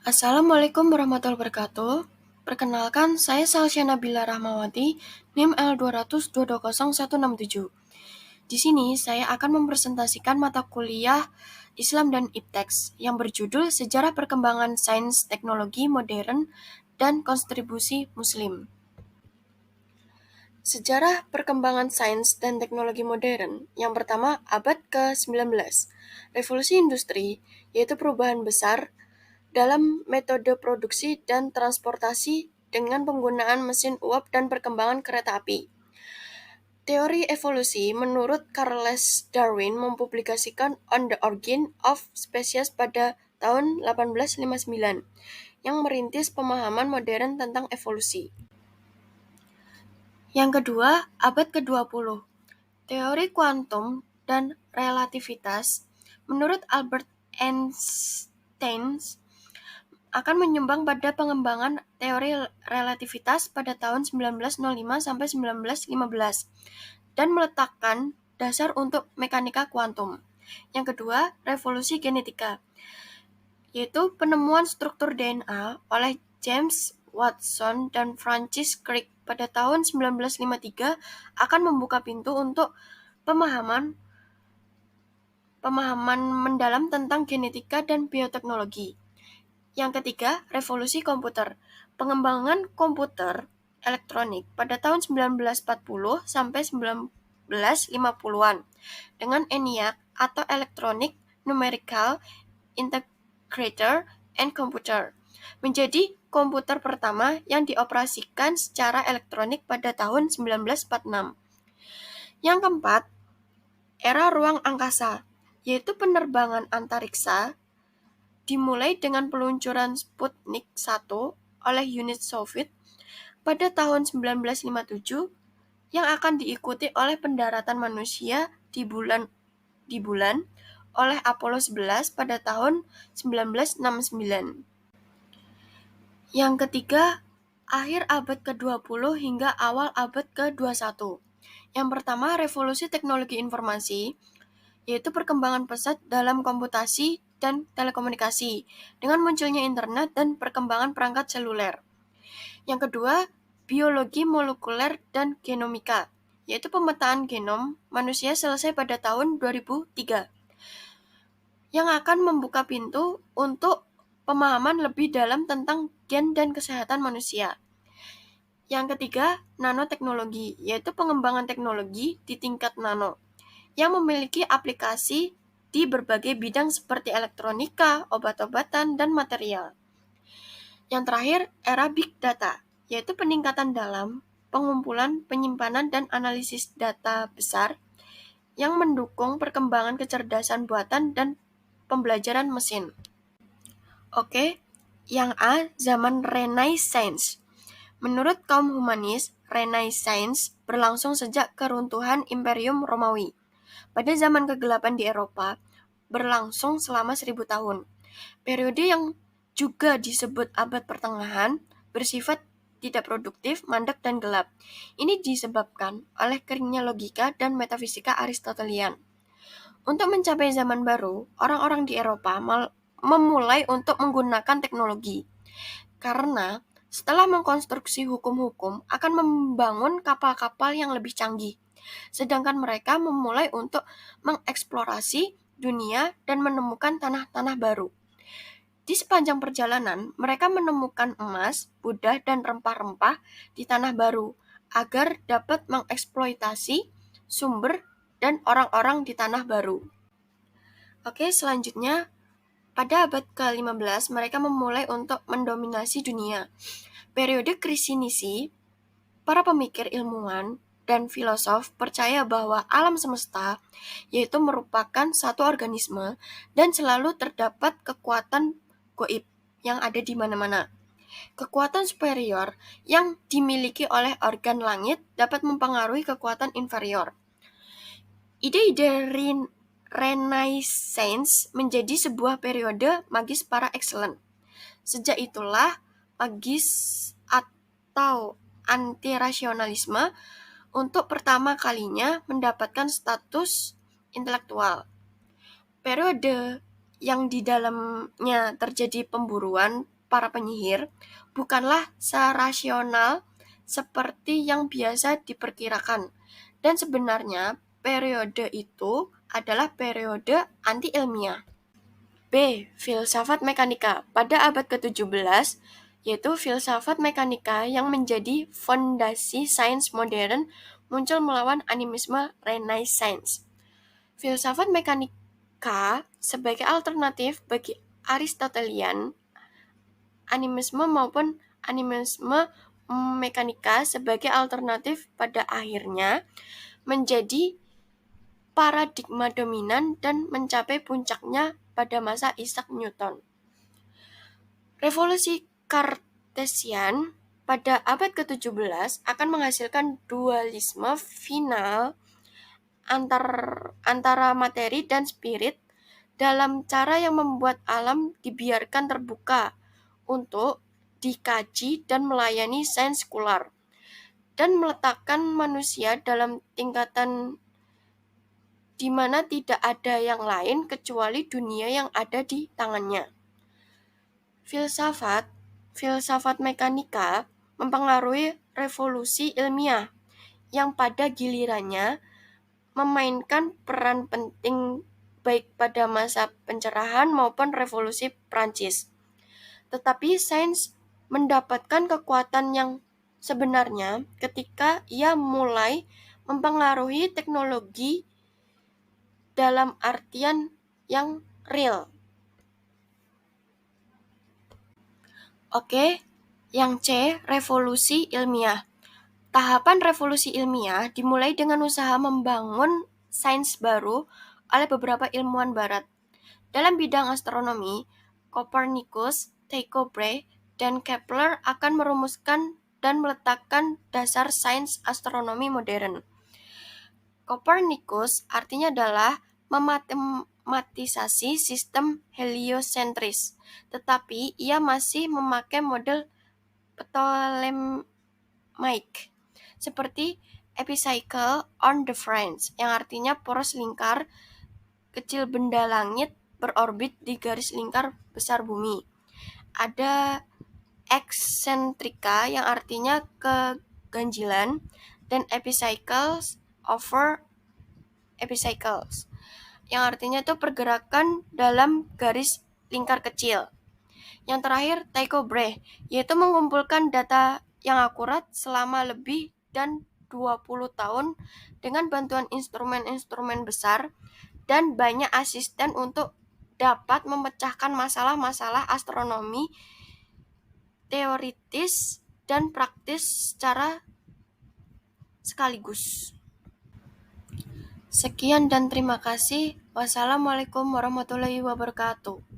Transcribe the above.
Assalamualaikum warahmatullahi wabarakatuh. Perkenalkan, saya Salsya Nabila Rahmawati, NIM L2220167. Di sini saya akan mempresentasikan mata kuliah Islam dan Ipteks yang berjudul Sejarah Perkembangan Sains Teknologi Modern dan Kontribusi Muslim. Sejarah perkembangan sains dan teknologi modern. Yang pertama, abad ke-19. Revolusi industri, yaitu perubahan besar dalam metode produksi dan transportasi dengan penggunaan mesin uap dan perkembangan kereta api. Teori evolusi menurut Charles Darwin mempublikasikan On the Origin of Species pada tahun 1859 yang merintis pemahaman modern tentang evolusi. Yang kedua, abad ke-20. Teori kuantum dan relativitas menurut Albert Einstein akan menyumbang pada pengembangan teori relativitas pada tahun 1905 sampai 1915 dan meletakkan dasar untuk mekanika kuantum. Yang kedua, revolusi genetika, yaitu penemuan struktur DNA oleh James Watson dan Francis Crick pada tahun 1953 akan membuka pintu untuk pemahaman mendalam tentang genetika dan bioteknologi. Yang ketiga, revolusi komputer. Pengembangan komputer elektronik pada tahun 1940 sampai 1950-an dengan ENIAC atau Electronic Numerical Integrator and Computer menjadi komputer pertama yang dioperasikan secara elektronik pada tahun 1946. Yang keempat, era ruang angkasa, yaitu penerbangan antariksa dimulai dengan peluncuran Sputnik 1 oleh Uni Soviet pada tahun 1957 yang akan diikuti oleh pendaratan manusia di bulan oleh Apollo 11 pada tahun 1969. Yang ketiga, akhir abad ke-20 hingga awal abad ke-21. Yang pertama, revolusi teknologi informasi, yaitu perkembangan pesat dalam komputasi dan telekomunikasi dengan munculnya internet dan perkembangan perangkat seluler. Yang kedua, biologi molekuler dan genomika, yaitu pemetaan genom manusia selesai pada tahun 2003, yang akan membuka pintu untuk pemahaman lebih dalam tentang gen dan kesehatan manusia. Yang ketiga, nanoteknologi, yaitu pengembangan teknologi di tingkat nano, yang memiliki aplikasi di berbagai bidang seperti elektronika, obat-obatan, dan material. Yang terakhir, era Big Data, yaitu peningkatan dalam pengumpulan, penyimpanan, dan analisis data besar yang mendukung perkembangan kecerdasan buatan dan pembelajaran mesin. Oke, yang A, zaman Renaissance. Menurut kaum humanis, Renaissance berlangsung sejak keruntuhan Imperium Romawi. Pada zaman kegelapan di Eropa, berlangsung selama 1000 tahun. Periode yang juga disebut abad pertengahan bersifat tidak produktif, mandek, dan gelap. Ini disebabkan oleh keringnya logika dan metafisika Aristotelian. Untuk mencapai zaman baru, orang-orang di Eropa memulai untuk menggunakan teknologi. Karena setelah mengkonstruksi hukum-hukum akan membangun kapal-kapal yang lebih canggih. Sedangkan mereka memulai untuk mengeksplorasi dunia dan menemukan tanah-tanah baru. Di sepanjang perjalanan, mereka menemukan emas, Buddha, dan rempah-rempah di tanah baru agar dapat mengeksploitasi sumber dan orang-orang di tanah baru. Oke, selanjutnya, pada abad ke-15, mereka memulai untuk mendominasi dunia. Periode Krisinisi, para pemikir ilmuwan dan filosof percaya bahwa alam semesta yaitu merupakan satu organisme dan selalu terdapat kekuatan gaib yang ada di mana-mana. Kekuatan superior yang dimiliki oleh organ langit dapat mempengaruhi kekuatan inferior. Ide-ide Renaissance menjadi sebuah periode magis para excellent. Sejak itulah magis atau anti-rasionalisme untuk pertama kalinya mendapatkan status intelektual. Periode yang di dalamnya terjadi pemburuan para penyihir bukanlah serasional seperti yang biasa diperkirakan. Dan sebenarnya periode itu adalah periode anti-ilmiah. B. Filsafat mekanika. Pada abad ke-17, yaitu filsafat mekanika yang menjadi fondasi sains modern muncul melawan animisme Renaissance. Filsafat mekanika sebagai alternatif bagi Aristotelian animisme maupun animisme mekanika sebagai alternatif pada akhirnya menjadi paradigma dominan dan mencapai puncaknya pada masa Isaac Newton. Revolusi Kartesian pada abad ke-17 akan menghasilkan dualisme final antara materi dan spirit dalam cara yang membuat alam dibiarkan terbuka untuk dikaji dan melayani sains sekular, dan meletakkan manusia dalam tingkatan di mana tidak ada yang lain kecuali dunia yang ada di tangannya. Filsafat mekanika mempengaruhi revolusi ilmiah yang pada gilirannya memainkan peran penting baik pada masa pencerahan maupun revolusi Prancis. Tetapi sains mendapatkan kekuatan yang sebenarnya ketika ia mulai mempengaruhi teknologi dalam artian yang real. Oke, yang C, revolusi ilmiah. Tahapan revolusi ilmiah dimulai dengan usaha membangun sains baru oleh beberapa ilmuwan barat. Dalam bidang astronomi, Copernicus, Tycho Brahe, dan Kepler akan merumuskan dan meletakkan dasar sains astronomi modern. Copernicus artinya adalah mematematisasi sistem heliosentris, tetapi ia masih memakai model Ptolemaic, seperti epicycle on the French, yang artinya poros lingkar kecil benda langit berorbit di garis lingkar besar bumi. Ada excentrica yang artinya keganjilan, dan epicycles over epicycles yang artinya itu pergerakan dalam garis lingkar kecil. Yang terakhir, Tycho Brahe, yaitu mengumpulkan data yang akurat selama lebih dan 20 tahun dengan bantuan instrumen-instrumen besar dan banyak asisten untuk dapat memecahkan masalah-masalah astronomi teoritis dan praktis secara sekaligus. Sekian dan terima kasih. Wassalamualaikum warahmatullahi wabarakatuh.